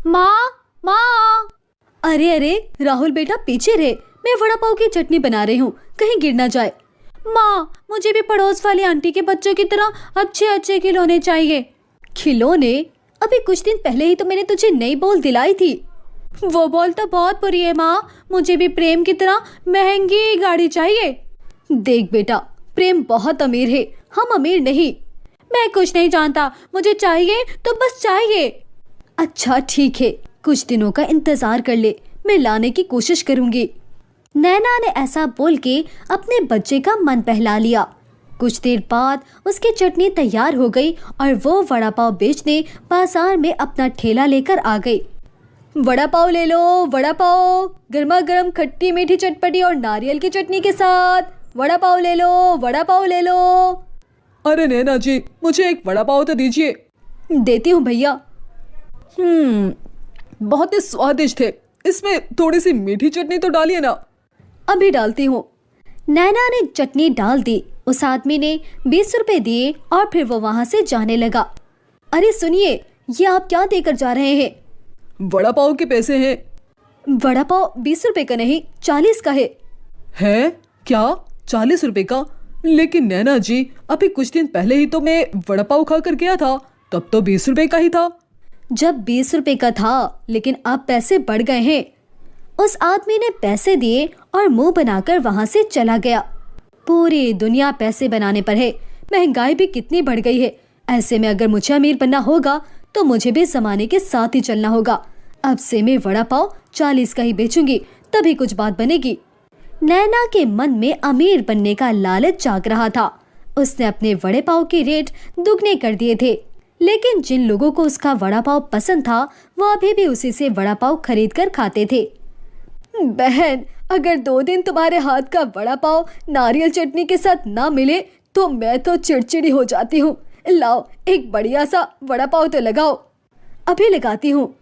माँ, माँ। अरे अरे राहुल बेटा पीछे रहे, मैं वड़ा पाव की चटनी बना रही हूँ, कहीं गिर ना जाए। माँ, मुझे भी पड़ोस वाली आंटी के बच्चों की तरह अच्छे अच्छे खिलौने चाहिए। खिलौने? अभी कुछ दिन पहले ही तो मैंने तुझे नई बॉल दिलाई थी। वो बॉल तो बहुत बुरी है माँ, मुझे भी प्रेम की तरह महंगी गाड़ी चाहिए। देख बेटा, प्रेम बहुत अमीर है, हम अमीर नहीं। मैं कुछ नहीं जानता, मुझे चाहिए तो बस चाहिए। अच्छा ठीक है, कुछ दिनों का इंतजार कर ले, मैं लाने की कोशिश करूंगी। नैना ने ऐसा बोल के अपने बच्चे का मन बहला लिया। कुछ देर बाद उसकी चटनी तैयार हो गई और वो वड़ा पाव बेचने बाजार में अपना ठेला लेकर आ गई। वड़ा पाव ले लो, वड़ा पाव, गर्मा गर्म खट्टी मीठी चटपटी और नारियल की चटनी के साथ। वड़ा पाव ले लो, वड़ा पाव ले लो। अरे नैना जी, मुझे एक वड़ा पाव तो दीजिए। देती हूँ भैया। बहुत ही स्वादिष्ट है, इसमें थोड़ी सी मीठी चटनी तो डालिए ना। अभी डालती हूँ। नैना ने चटनी डाल दी। उस आदमी ने 20 रुपए दिए और फिर वो वहां से जाने लगा। अरे सुनिए, ये आप क्या देकर जा रहे हैं? वड़ा पाव के पैसे हैं। वड़ा पाव 20 रुपए का नहीं, 40 का है। है क्या? 40 रुपए का? लेकिन नैना जी, अभी कुछ दिन पहले ही तो मैं वड़ा पाव खा कर गया था, तब तो 20 रुपए का ही था। जब 20 रुपए का था, लेकिन अब पैसे बढ़ गए हैं। उस आदमी ने पैसे दिए और मुंह बनाकर वहां से चला गया। पूरी दुनिया पैसे बनाने पर है, महंगाई भी कितनी बढ़ गई है। ऐसे में अगर मुझे अमीर बनना होगा तो मुझे भी जमाने के साथ ही चलना होगा। अब से मैं वड़ा पाव 40 का ही बेचूंगी, तभी कुछ बात बनेगी। नैना के मन में अमीर बनने का लालच जाग रहा था। उसने अपने वड़े पाव के रेट दुगने कर दिए थे, लेकिन जिन लोगों को उसका वड़ा पाव पसंद था वो अभी भी उसी से वड़ा पाव खरीद कर खाते थे। बहन, अगर 2 दिन तुम्हारे हाथ का वड़ा पाव नारियल चटनी के साथ ना मिले तो मैं तो चिड़चिड़ी हो जाती हूँ। लाओ, एक बढ़िया सा वड़ा पाव तो लगाओ। अभी लगाती हूँ।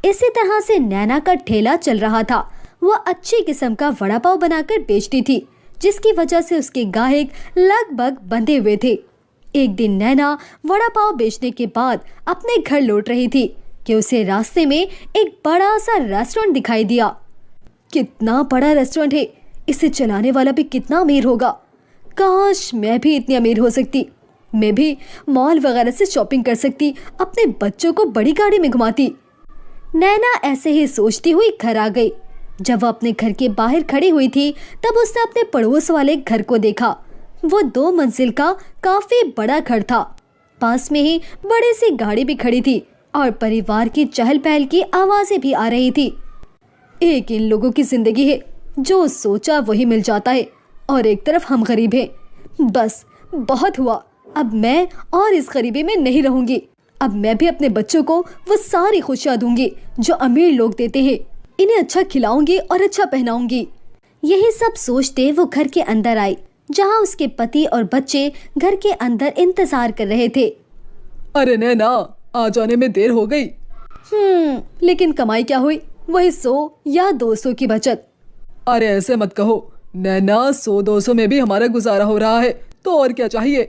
इसी तरह से नैना का ठेला चल रहा था। वो अच्छी किस्म का वड़ा पाव बनाकर बेचती थी, जिसकी वजह से उसके गाहक लगभग बंधे हुए थे। एक दिन नैना वड़ा पाव बेचने के बाद अपने घर लौट रही थी कि उसे रास्ते में एक बड़ा सा रेस्टोरेंट दिखाई दिया। कितना बड़ा रेस्टोरेंट है, इसे चलाने वाला भी कितना अमीर होगा। काश मैं भी इतनी अमीर हो सकती। मैं भी मॉल वगैरह से शॉपिंग कर सकती, अपने बच्चों को बड़ी गाड़ी में घुमाती। नैना ऐसे ही सोचती हुई घर आ गई। जब वो अपने घर के बाहर खड़ी हुई थी तब उसने अपने पड़ोस वाले घर को देखा। वो 2 मंजिल का काफी बड़ा घर था। पास में ही बड़ी सी गाड़ी भी खड़ी थी और परिवार की चहल पहल की आवाजें भी आ रही थी। एक इन लोगों की जिंदगी है, जो सोचा वही मिल जाता है, और एक तरफ हम गरीब हैं। बस बहुत हुआ, अब मैं और इस गरीबी में नहीं रहूंगी। अब मैं भी अपने बच्चों को वो सारी खुशियां दूंगी जो अमीर लोग देते हैं। इन्हें अच्छा खिलाऊंगी और अच्छा पहनाऊंगी। यही सब सोचते वो घर के अंदर आई, जहाँ उसके पति और बच्चे घर के अंदर इंतजार कर रहे थे। अरे नैना, आ जाने में देर हो गई। लेकिन कमाई क्या हुई? वही 100 या 200 की बचत। अरे ऐसे मत कहो नैना, 100-200 में भी हमारा गुजारा हो रहा है, तो और क्या चाहिए।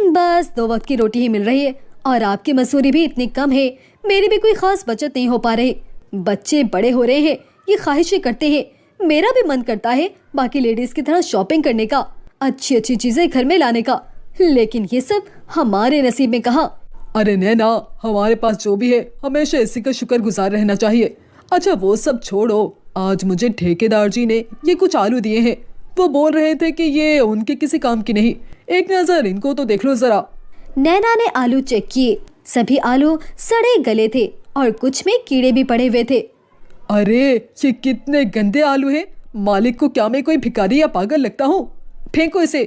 बस 2 वक्त की रोटी ही मिल रही है और आपकी मसूरी भी इतनी कम है, मेरी भी कोई खास बचत नहीं हो पा रही। बच्चे बड़े हो रहे हैं, ये ख्वाहिशें करते हैं। मेरा भी मन करता है बाकी लेडीज की तरह शॉपिंग करने का, अच्छी अच्छी चीजें घर में लाने का, लेकिन ये सब हमारे नसीब में कहाँ। अरे नैना, हमारे पास जो भी है हमेशा इसी का शुक्रगुजार रहना चाहिए। अच्छा वो सब छोड़ो, आज मुझे ठेकेदार जी ने ये कुछ आलू दिए हैं। वो बोल रहे थे कि ये उनके किसी काम की नहीं, एक नजर इनको तो देख लो जरा। नैना ने आलू चेक किए। सभी आलू सड़े गले थे और कुछ में कीड़े भी पड़े हुए थे। अरे ये कितने गंदे आलू हैं। मालिक को क्या मैं कोई भिखारी या पागल लगता हूँ? फेंको इसे।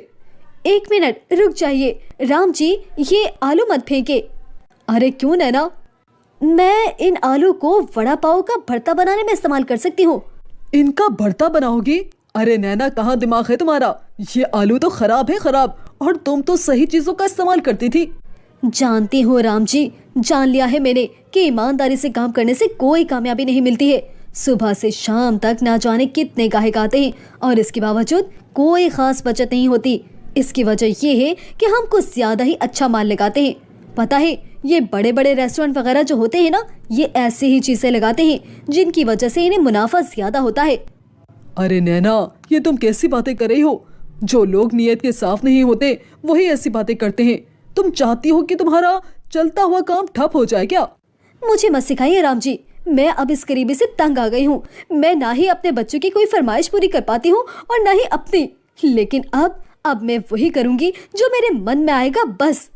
1 मिनट रुक जाइए राम जी, ये आलू मत फेंके। अरे क्यों नैना? मैं इन आलू को वड़ा पाव का भरता बनाने में इस्तेमाल कर सकती हूँ। इनका भरता बनाओगी? अरे नैना, कहाँ दिमाग है तुम्हारा? ये आलू तो खराब है, खराब। और तुम तो सही चीजों का इस्तेमाल करती थी। जानती हूँ राम जी, जान लिया है मैंने कि ईमानदारी से काम करने से कोई कामयाबी नहीं मिलती है। सुबह से शाम तक ना जाने कितने गाहक आते हैं और इसके बावजूद कोई खास बचत नहीं होती। इसकी वजह ये है कि हम कुछ ज्यादा ही अच्छा माल लगाते हैं। पता है ये बड़े बड़े रेस्टोरेंट वगैरह जो होते हैं ना, ये ऐसे ही चीजें लगाते हैं जिनकी वजह से इन्हें मुनाफा ज्यादा होता है। अरे नैना, ये तुम कैसी बातें कर रही हो? जो लोग नीयत के साफ नहीं होते वही ऐसी बातें करते हैं। तुम चाहती हो कि तुम्हारा चलता हुआ काम ठप हो जाए क्या? मुझे मत सिखाइए राम जी, मैं अब इस गरीबी से तंग आ गई हूँ। मैं ना ही अपने बच्चों की कोई फरमाइश पूरी कर पाती हूँ और ना ही अपनी, लेकिन अब मैं वही करूँगी जो मेरे मन में आएगा बस।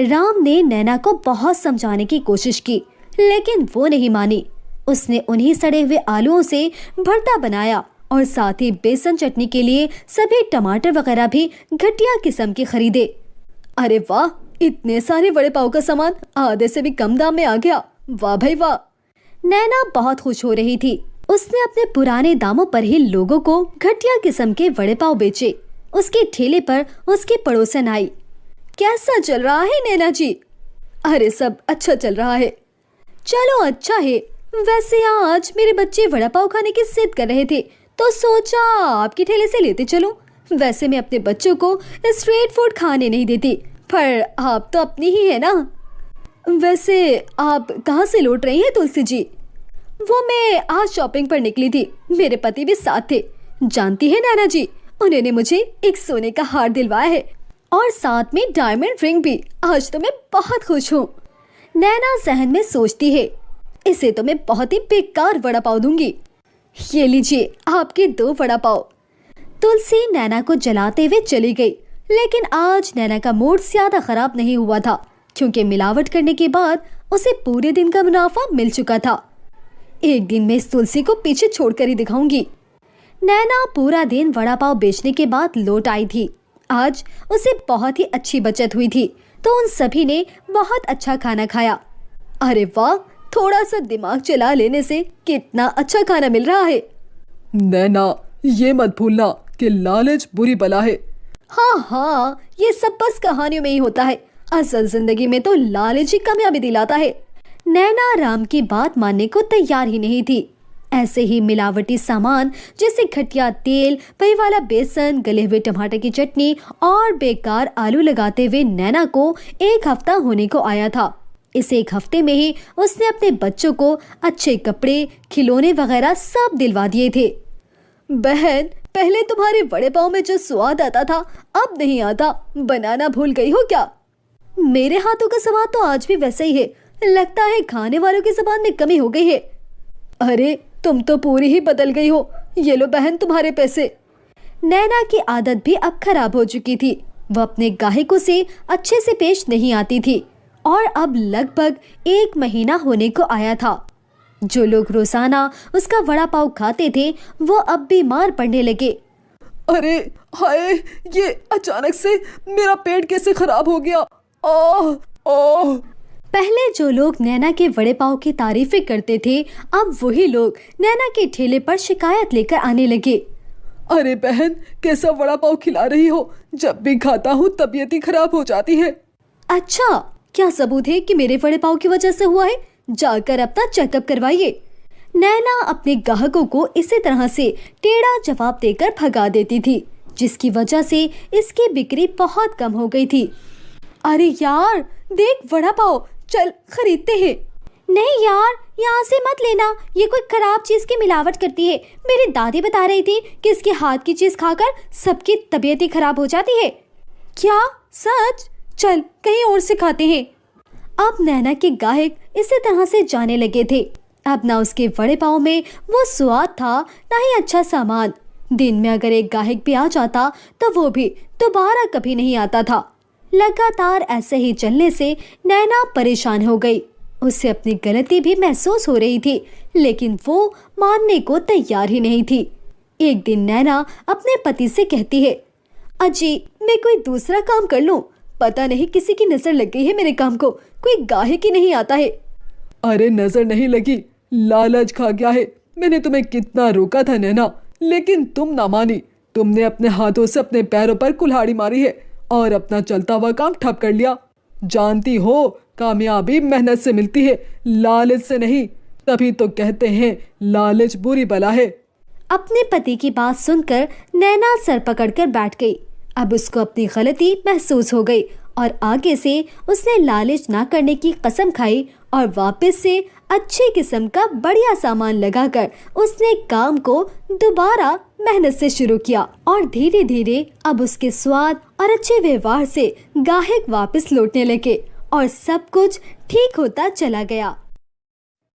राम ने नैना को बहुत समझाने की कोशिश की, लेकिन वो नहीं मानी। उसने उन्हीं सड़े हुए आलूओं से भरता बनाया और साथ ही बेसन चटनी के लिए सभी टमाटर वगैरह भी घटिया किस्म के खरीदे। अरे वाह, इतने सारे वड़े पाव का सामान आधे से भी कम दाम में आ गया। वाह भाई वाह। नैना बहुत खुश हो रही थी। उसने अपने पुराने दामों पर ही लोगों को घटिया किस्म के वड़े पाव बेचे। उसके ठेले पर उसकी पड़ोसन आई। कैसा चल रहा है नैना जी? अरे सब अच्छा चल रहा है। चलो अच्छा है। वैसे आज मेरे बच्चे वड़ा पाव खाने की जिद कर रहे थे तो सोचा आपके ठेले से लेते चलूं। वैसे मैं अपने बच्चों को स्ट्रीट फूड खाने नहीं देती, पर आप तो अपनी ही है ना। वैसे आप कहाँ से लौट रही हैं तुलसी जी? वो मैं आज शॉपिंग पर निकली थी, मेरे पति भी साथ थे। जानती है नैना जी, उन्होंने मुझे एक सोने का हार दिलवाया है और साथ में डायमंड रिंग भी। आज तो मैं बहुत खुश हूँ। नैना जहन में सोचती है, इसे तो मैं बहुत ही बेकार वड़ा पाव दूंगी। ये लीजिए आपके 2 वड़ा पाव। तुलसी नैना को जलाते हुए चली गई, लेकिन आज नैना का मूड ज्यादा खराब नहीं हुआ था, क्योंकि मिलावट करने के बाद उसे पूरे दिन का मुनाफा मिल चुका था। एक दिन मैं इस तुलसी को पीछे छोड़कर ही दिखाऊंगी। नैना पूरा दिन वड़ा पाव बेचने के बाद लौट आई थी। आज उसे बहुत ही अच्छी बचत हुई थी, तो उन सभी ने बहुत अच्छा खाना खाया। अरे वाह, थोड़ा सा दिमाग चला लेने से कितना अच्छा खाना मिल रहा है। नैना, ये मत भूलना कि लालच बुरी बला है। हाँ, ये सब बस कहानियों में ही होता है, असल जिंदगी में तो लालच ही कामयाबी दिलाता है। नैना राम की बात मानने को तैयार ही नहीं थी। ऐसे ही मिलावटी सामान जैसे घटिया तेल, वही वाला बेसन, गले हुए टमाटर की चटनी और बेकार आलू लगाते हुए नैना को 1 हफ्ता होने को आया था। इस 1 हफ्ते में ही उसने अपने बच्चों को अच्छे कपड़े, खिलौने वगैरह सब दिलवा दिए थे। बहन, पहले तुम्हारे वड़े पाव में जो स्वाद आता था अब नहीं आता, बनाना भूल गई हो क्या? मेरे हाथों का स्वाद तो आज भी वैसा ही है, लगता है खाने वालों की ज़बान में कमी हो गई है। अरे तुम तो पूरी ही बदल गई हो। ये लो बहन तुम्हारे पैसे। नैना की आदत भी अब खराब हो चुकी थी। वह अपने गाहकों से अच्छे से पेश नहीं आती थी और अब लगभग 1 महीना होने को आया था। जो लोग रोजाना उसका वड़ा पाव खाते थे वो अब बीमार पड़ने लगे। अरे हाय, ये अचानक से मेरा पेट कैसे खराब हो गया? ओह ओह। पहले जो लोग नैना के वड़े पाव की तारीफें करते थे, अब वही लोग नैना के ठेले पर शिकायत लेकर आने लगे। अरे बहन, कैसा वड़ा पाव खिला रही हो? जब भी खाता हूँ तबीयत ही खराब हो जाती है। अच्छा, क्या सबूत है कि मेरे वड़े पाव की वजह से हुआ है? जाकर अपना चेकअप करवाइए। नैना अपने ग्राहकों को इसी तरह से टेढ़ा जवाब देकर भगा देती थी, जिसकी वजह से इसकी बिक्री बहुत कम हो गई थी। अरे यार, देख वड़ा पाव, चल खरीदते हैं। नहीं यार, यहाँ से मत लेना, ये कोई खराब चीज की मिलावट करती है। मेरी दादी बता रही थी कि इसके हाथ की चीज खाकर सबकी तबीयत ही खराब हो जाती है। क्या सच? चल कहीं और से खाते हैं। अब नैना के गाहक इसी तरह से जाने लगे थे। अब ना उसके वड़े पाव में वो स्वाद था, ना ही अच्छा सामान। दिन में अगर एक गाहक भी आ जाता तो वो भी दोबारा कभी नहीं आता था। लगातार ऐसे ही चलने से नैना परेशान हो गई। उसे अपनी गलती भी महसूस हो रही थी, लेकिन वो मानने को तैयार ही नहीं थी। एक दिन नैना अपने पति से कहती है, अजी मैं कोई दूसरा काम कर लूं? पता नहीं किसी की नजर लग गई है मेरे काम को, कोई गाहक ही नहीं आता है। अरे नजर नहीं लगी, लालच खा गया है। मैंने तुम्हें कितना रोका था नैना, लेकिन तुम ना मानी। तुमने अपने हाथों से अपने पैरों पर कुल्हाड़ी मारी है और अपना चलता हुआ काम ठप कर लिया। जानती हो, कामयाबी मेहनत से मिलती है, लालच से नहीं। तभी तो कहते हैं लालच बुरी बला है। अपने पति की बात सुनकर नैना सर पकड़कर बैठ गई। अब उसको अपनी गलती महसूस हो गई और आगे से उसने लालच ना करने की कसम खाई और वापस से अच्छी किस्म का बढ़िया सामान लगाकर उसने काम को दोबारा मेहनत से शुरू किया और धीरे धीरे अब उसके स्वाद और अच्छे व्यवहार से ग्राहक वापस लौटने लगे और सब कुछ ठीक होता चला गया।